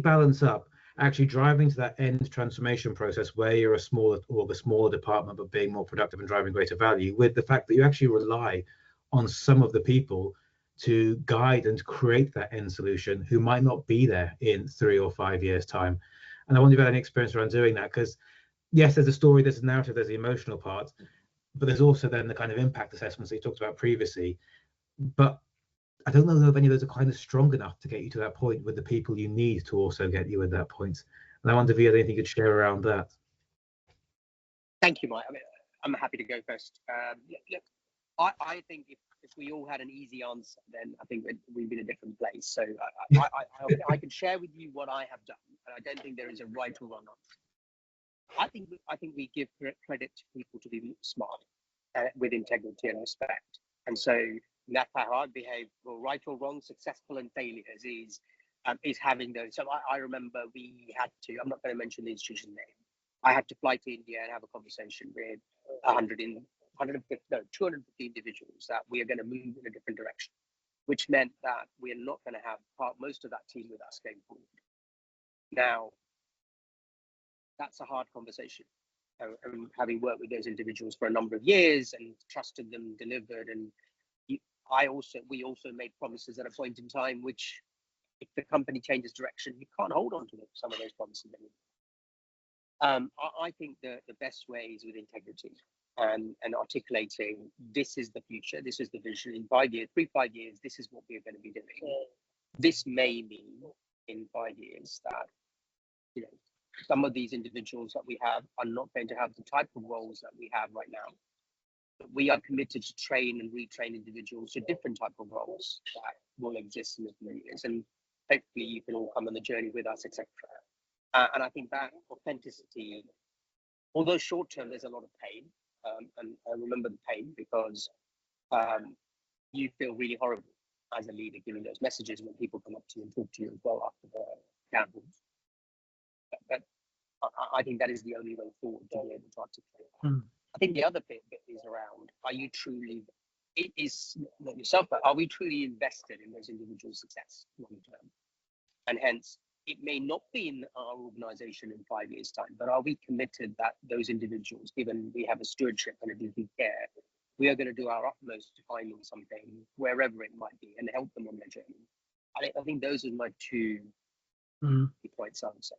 balance up actually driving to that end transformation process where you're a smaller org, a smaller department, but being more productive and driving greater value, with the fact that you actually rely on some of the people to guide and create that end solution who might not be there in 3 or 5 years' time. And I wonder if you had any experience around doing that, because yes, there's a story, there's a narrative, there's the emotional part, but there's also then the kind of impact assessments that you talked about previously. But I don't know if any of those are kind of strong enough to get you to that point with the people you need to also get you at that point. And I wonder if you had anything you could share around that. Thank you, Mike. I mean, I'm happy to go first. Look, I think if we all had an easy answer, then I think we'd be in a different place. So I can share with you what I have done, and I don't think there is a right or wrong answer. I think we give credit to people to be smart, with integrity and respect, and so that's how I behave. Well, right or wrong, successful and failures is having those. So I remember we had to. I'm not going to mention the institution name. I had to fly to India and have a conversation with 250 individuals that we are going to move in a different direction, which meant that we are not going to have most of that team with us going forward. Now, that's a hard conversation. And having worked with those individuals for a number of years and trusted them, delivered, and we also made promises at a point in time, which if the company changes direction, you can't hold on to some of those promises anymore. I think the best way is with integrity and articulating, this is the future, this is the vision. In 5 years, 3-5 years, this is what we're going to be doing. This may mean in 5 years that, some of these individuals that we have are not going to have the type of roles that we have right now. But we are committed to train and retrain individuals to different type of roles that will exist in the coming years. And hopefully you can all come on the journey with us, etc. And I think that authenticity, although short term, there's a lot of pain. And I remember the pain because you feel really horrible as a leader giving those messages when people come up to you and talk to you as well after the town halls. But I think that is the only way forward to be able to articulate. I think the other bit is around, are you truly, it is not yourself, but are we truly invested in those individuals' success long term? And hence, it may not be in our organization in 5 years' time, but are we committed that those individuals, given we have a stewardship and a duty of care, we are going to do our utmost to find them something, wherever it might be, and help them on their journey? I think those are my two points, I would say.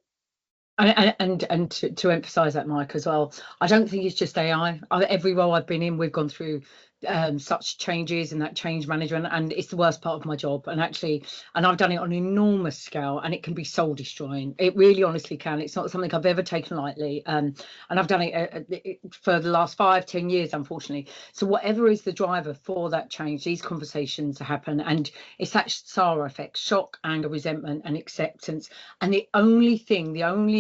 And to emphasize that, Mike, as well, I don't think it's just AI. Every role I've been in, we've gone through such changes and that change management, and it's the worst part of my job. And I've done it on an enormous scale, and it can be soul destroying. It really honestly can. It's not something I've ever taken lightly, and I've done it for the last 5-10 years, unfortunately. So whatever is the driver for that change, these conversations happen, and it's that SARA effect: shock, anger, resentment, and acceptance. And the only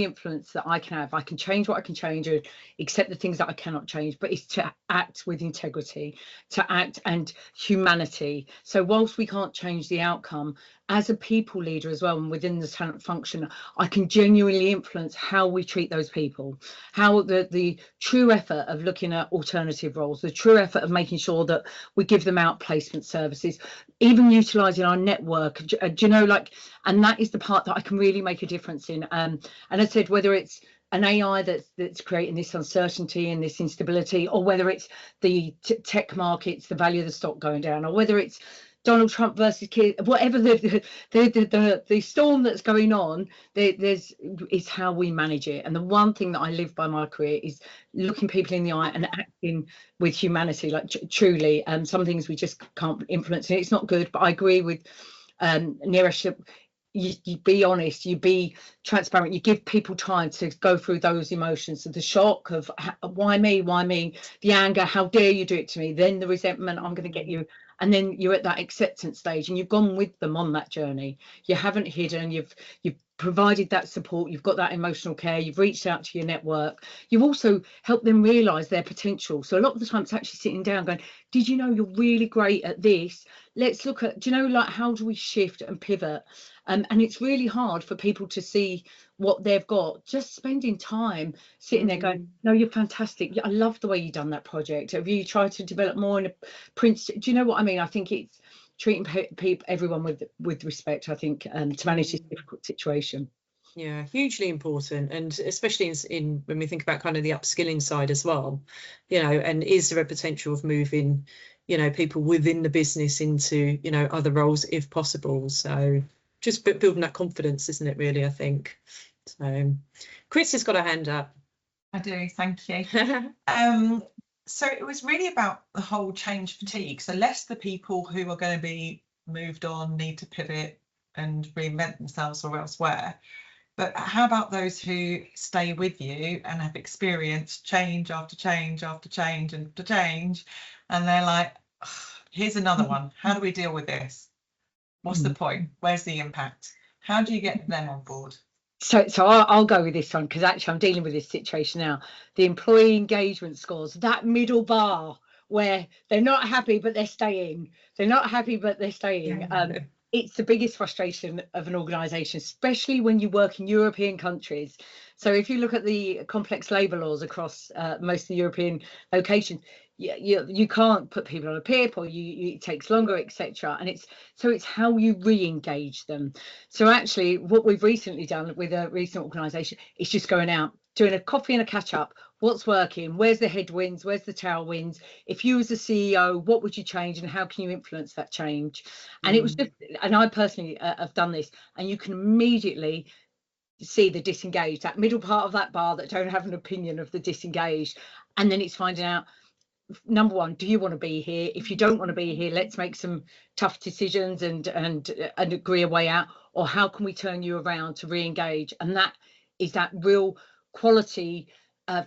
influence that I can have, I can change what I can change, or accept the things that I cannot change, but it's to act with integrity, to act and humanity. So whilst we can't change the outcome, as a people leader as well, and within the talent function, I can genuinely influence how we treat those people, how the true effort of looking at alternative roles, the true effort of making sure that we give them outplacement services, even utilising our network, and that is the part that I can really make a difference in. And I said, whether it's an AI that's creating this uncertainty and this instability, or whether it's the tech markets, the value of the stock going down, or whether it's Donald Trump versus kids, whatever the storm that's going on, it's how we manage it. And the one thing that I live by my career is looking people in the eye and acting with humanity, like truly. Some things we just can't influence, and it's not good. But I agree with Niresh. You be honest, you be transparent, you give people time to go through those emotions. So the shock of why me, the anger, how dare you do it to me, then the resentment, I'm going to get you, and then you're at that acceptance stage, and you've gone with them on that journey. You haven't hidden, you've provided that support, you've got that emotional care, you've reached out to your network, you've also helped them realise their potential. So a lot of the time it's actually sitting down going, did you know you're really great at this? Let's look at, how do we shift and pivot? And it's really hard for people to see what they've got. Just spending time sitting there going, no, you're fantastic. I love the way you've done that project. Have you tried to develop more in a print? Do you know what I mean? I think it's treating everyone with respect, I think, to manage this difficult situation. Yeah, hugely important, and especially in when we think about kind of the upskilling side as well, and is there a potential of moving, people within the business into, other roles if possible. So just building that confidence, isn't it, really, I think. So Chris has got a hand up. I do, thank you. So it was really about the whole change fatigue. So less the people who are going to be moved on, need to pivot and reinvent themselves or elsewhere. But how about those who stay with you and have experienced change after change after change after change, and they're like, here's another one. How do we deal with this? What's the point? Where's the impact? How do you get them on board? So I'll go with this one, because actually I'm dealing with this situation now. The employee engagement scores, that middle bar where they're not happy but they're staying. They're not happy but they're staying. It's the biggest frustration of an organisation, especially when you work in European countries. So if you look at the complex labour laws across most of the European locations, you can't put people on a PIP, or it takes longer, etc. And it's how you re-engage them. So actually what we've recently done with a recent organisation is just going out, doing a coffee and a catch up. What's working? Where's the headwinds? Where's the tailwinds? If you as a CEO, what would you change, and how can you influence that change? And it was just, and I personally have done this, and you can immediately see the disengaged, that middle part of that bar that don't have an opinion of the disengaged. And then it's finding out, number one, do you want to be here? If you don't want to be here, let's make some tough decisions and agree a way out. Or how can we turn you around to re-engage? And that is that real quality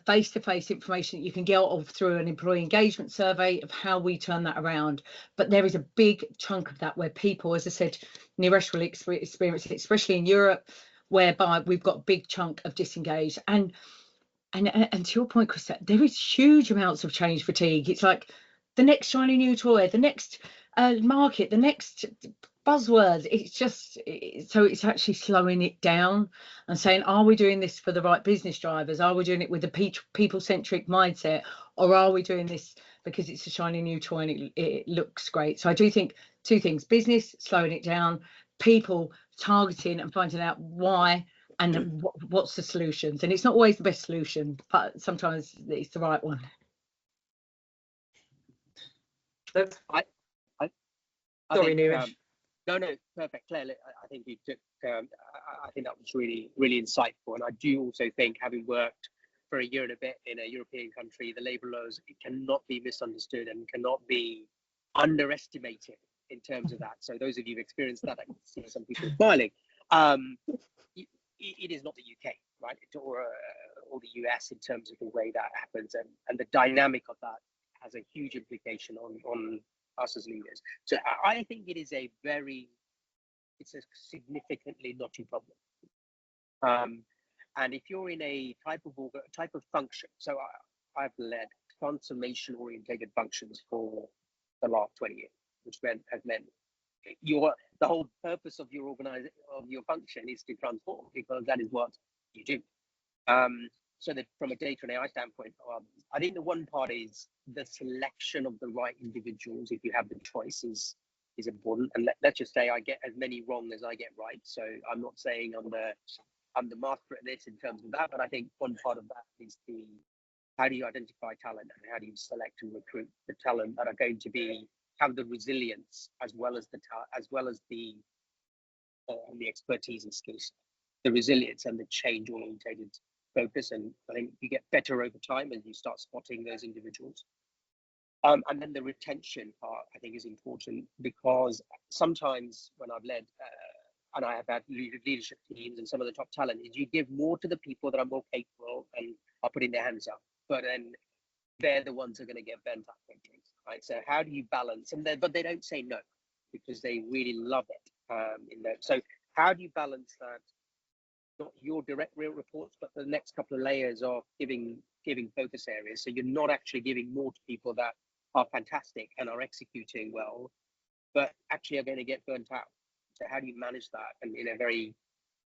face-to-face information that you can get off through an employee engagement survey of how we turn that around. But there is a big chunk of that where people, as I said, Niresh will experience it, especially in Europe, whereby we've got a big chunk of disengaged. And to your point, Chris, there is huge amounts of change fatigue. It's like the next shiny new toy, the next market, the next buzzword. So it's actually slowing it down and saying, are we doing this for the right business drivers? Are we doing it with a people-centric mindset? Or are we doing this because it's a shiny new toy and it looks great? So I do think two things: business, slowing it down; people targeting and finding out why and what's the solutions. And it's not always the best solution, but sometimes it's the right one. Sorry, Niresh. No, perfect, Claire. I think you took. I think that was really insightful, and I do also think, having worked for a year and a bit in a European country, the labour laws, it cannot be misunderstood and cannot be underestimated in terms of that. So those of you who've experienced that, I can see some people smiling. It is not the UK, right, or the US in terms of the way that happens, and the dynamic of that has a huge implication on us as leaders. So I think it is it's a significantly knotty problem. And if you're in a type of function, so I've led transformation orientated functions for the last 20 years, which has meant the whole purpose of your function is to transform, because that is what you do. So that from a data and AI standpoint, I think the one part is the selection of the right individuals, if you have the choice, is important. And let's just say I get as many wrong as I get right. So I'm not saying I'm the master at this in terms of that, but I think one part of that is how do you identify talent, and how do you select and recruit the talent that are going to have the resilience as well as the expertise and skills, the resilience and the change orientated focus. And I think you get better over time as you start spotting those individuals. And then the retention part, I think, is important, because sometimes when I've led and I have had leadership teams and some of the top talent, is you give more to the people that are more capable and are putting their hands up, but then they're the ones who are going to get bent up quickly, right? So how do you balance? But they don't say no, because they really love it. So how do you balance that? Not your direct real reports, but the next couple of layers of giving focus areas. So you're not actually giving more to people that are fantastic and are executing well, but actually are going to get burnt out. So how do you manage that, and in a very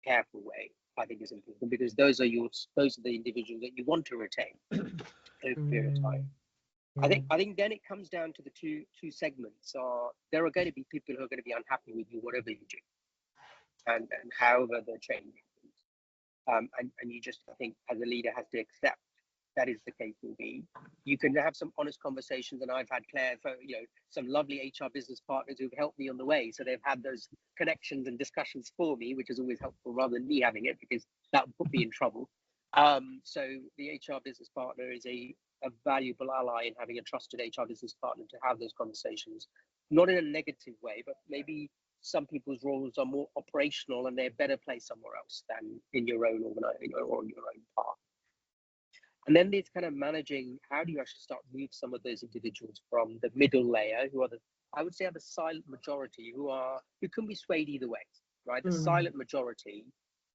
careful way, I think is important, because those are the individuals that you want to retain over a period of time. I think then it comes down to the two segments. There are going to be people who are going to be unhappy with you, whatever you do, and however the change happens. And you just, I think, as a leader, has to accept that is the case will be. You can have some honest conversations, and I've had, Claire, some lovely HR business partners who've helped me on the way. So they've had those connections and discussions for me, which is always helpful, rather than me having it, because that would put me in trouble. So the HR business partner is a valuable ally in having a trusted HR business partner to have those conversations, not in a negative way, but maybe some people's roles are more operational and they're better placed somewhere else than in your own organization or in your own path. And then there's kind of managing, how do you actually start to move some of those individuals from the middle layer, who are I would say, are the silent majority, who can be swayed either way, right? The silent majority,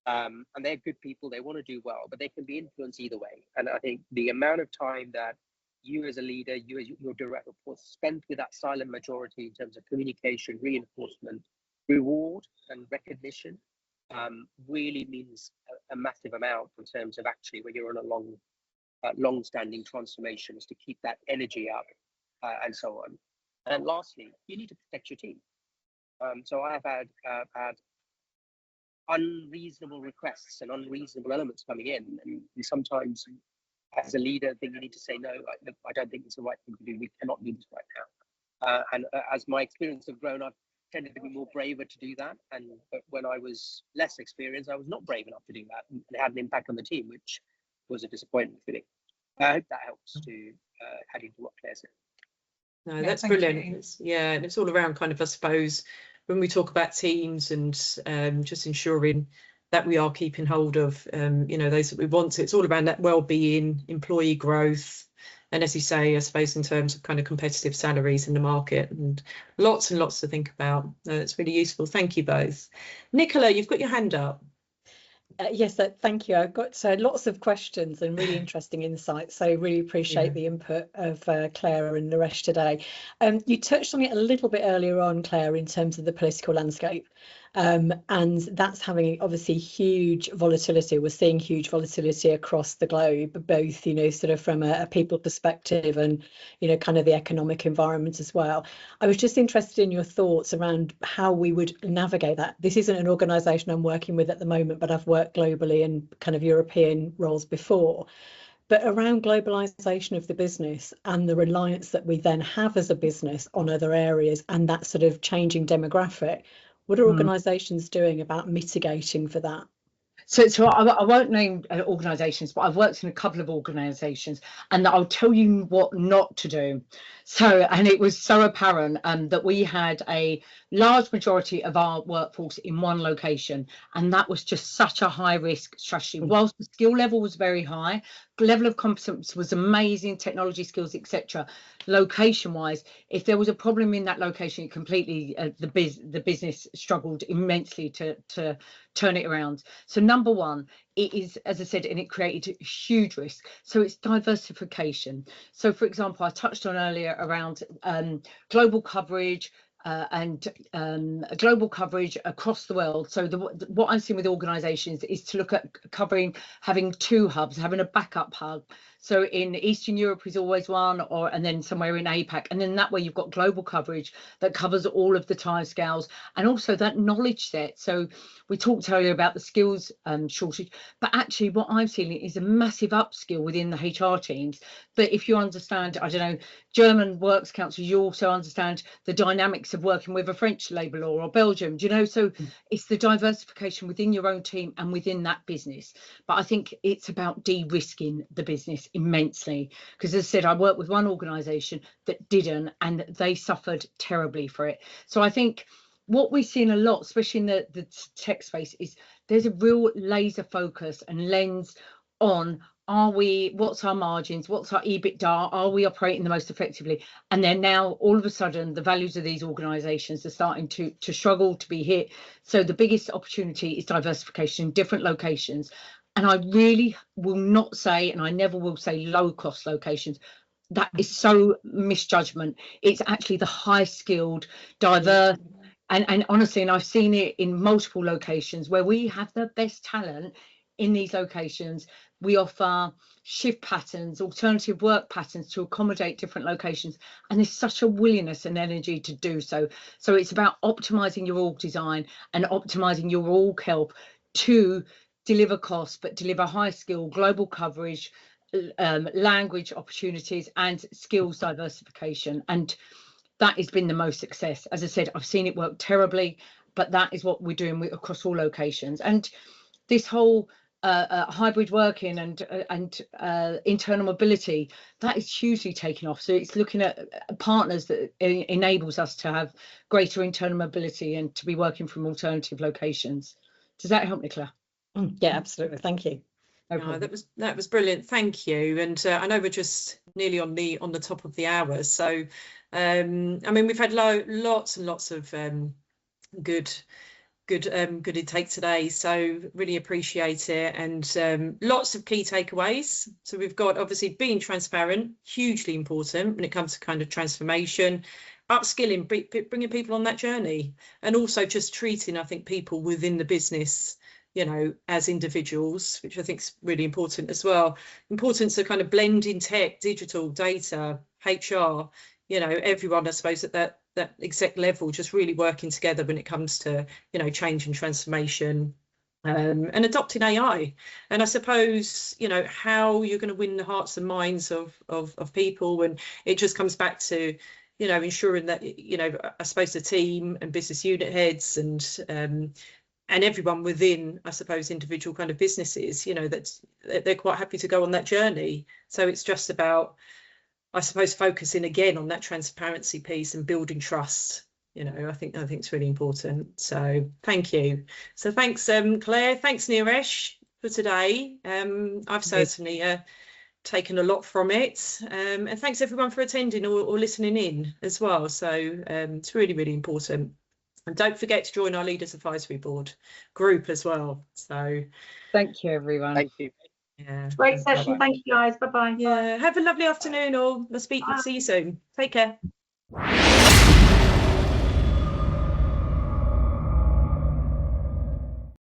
and they're good people, they want to do well, but they can be influenced either way. And I think the amount of time that you as a leader, you as your direct reports spent with that silent majority in terms of communication, reinforcement, reward and recognition, really means a massive amount in terms of actually when you're on a long-standing transformation, is to keep that energy up and so on. And lastly, you need to protect your team. So I have had unreasonable requests and unreasonable elements coming in, and sometimes as a leader, I think you need to say no. I don't think it's the right thing to do. We cannot do this right now. And as my experience have grown, I've tended to be more braver to do that. But when I was less experienced, I was not brave enough to do that, and it had an impact on the team, which was a disappointment for me. I hope that helps to add into what Claire said. No, that's brilliant. And it's all around kind of, I suppose, when we talk about teams and just ensuring that we are keeping hold of, those that we want to. It's all around that well-being, employee growth, and as you say, I suppose in terms of kind of competitive salaries in the market, and lots to think about. That's really useful. Thank you both. Nicola, you've got your hand up. Yes, thank you. I've got lots of questions and really interesting insights. So really appreciate the input of Claire and Niresh today. You touched on it a little bit earlier on, Claire, in terms of the political landscape. And that's having obviously huge volatility. We're seeing huge volatility across the globe, both, you know, sort of from a people perspective and, you know, kind of the economic environment as well. I was just interested in your thoughts around how we would navigate that. This isn't an organisation I'm working with at the moment, but I've worked globally in kind of European roles before. But around globalisation of the business and the reliance that we then have as a business on other areas and that sort of changing demographic, what are organisations doing about mitigating for that? So I won't name organisations, but I've worked in a couple of organisations, and I'll tell you what not to do. So, and it was so apparent that we had a large majority of our workforce in one location, and that was just such a high risk strategy. Whilst the skill level was very high, the level of competence was amazing, technology skills, etc. Location wise, if there was a problem in that location, it completely the business struggled immensely to turn it around. So number one, it is, as I said, and it created huge risk. So it's diversification. So for example, I touched on earlier around global coverage, and global coverage across the world. So what I'm seeing with organisations is to look at having two hubs, having a backup hub. So in Eastern Europe is always one, and then somewhere in APAC, and then that way you've got global coverage that covers all of the timescales and also that knowledge set. So we talked earlier about the skills shortage, but actually what I'm seeing is a massive upskill within the HR teams. But if you understand, I don't know, German Works Council, you also understand the dynamics of working with a French labour law or Belgium, do you know? So it's the diversification within your own team and within that business. But I think it's about de-risking the business immensely, because as I said, I worked with one organisation that didn't, and they suffered terribly for it. So I think what we've seen a lot, especially in the tech space, is there's a real laser focus and lens on what's our margins, what's our EBITDA, are we operating the most effectively? And then now all of a sudden the values of these organisations are starting to struggle to be hit. So the biggest opportunity is diversification in different locations. And I really will not say, and I never will say, low cost locations. That is so misjudgment. It's actually the high skilled, diverse, and honestly, and I've seen it in multiple locations where we have the best talent in these locations. We offer shift patterns, alternative work patterns to accommodate different locations, and there's such a willingness and energy to do so. So it's about optimizing your org design and optimizing your org help to deliver costs, but deliver high skill, global coverage, language opportunities, and skills diversification. And that has been the most success. As I said, I've seen it work terribly, but that is what we're doing across all locations. And this whole hybrid working and internal mobility, that is hugely taken off. So it's looking at partners that enables us to have greater internal mobility and to be working from alternative locations. Does that help, Nicola? Yeah, absolutely. Thank you. No, that was brilliant. Thank you. And I know we're just nearly on the top of the hour. So I mean, we've had lots and lots of good intake today, so really appreciate it, and lots of key takeaways. So we've got obviously being transparent, hugely important when it comes to kind of transformation, upskilling, bringing people on that journey, and also just treating, I think, people within the business, you know, as individuals, which I think is really important as well. Importance of kind of blending tech, digital, data, HR, you know, everyone, I suppose, at that exec level, just really working together when it comes to, you know, change and transformation, and adopting AI. And I suppose, you know, how you're going to win the hearts and minds of people. And it just comes back to, you know, ensuring that, you know, I suppose the team and business unit heads and everyone within, I suppose, individual kind of businesses, you know, that they're quite happy to go on that journey. So it's just about, I suppose, focusing again on that transparency piece and building trust. You know, I think it's really important. So thank you. So thanks, Claire. Thanks, Niresh, for today. I've certainly taken a lot from it. And thanks everyone for attending or listening in as well. So it's really, really important. And don't forget to join our Leaders Advisory Board group as well. So thank you, everyone. Thank you. Yeah. Great session. Thank you, guys. Bye bye. Yeah. Have a lovely afternoon, all. See you soon. Take care.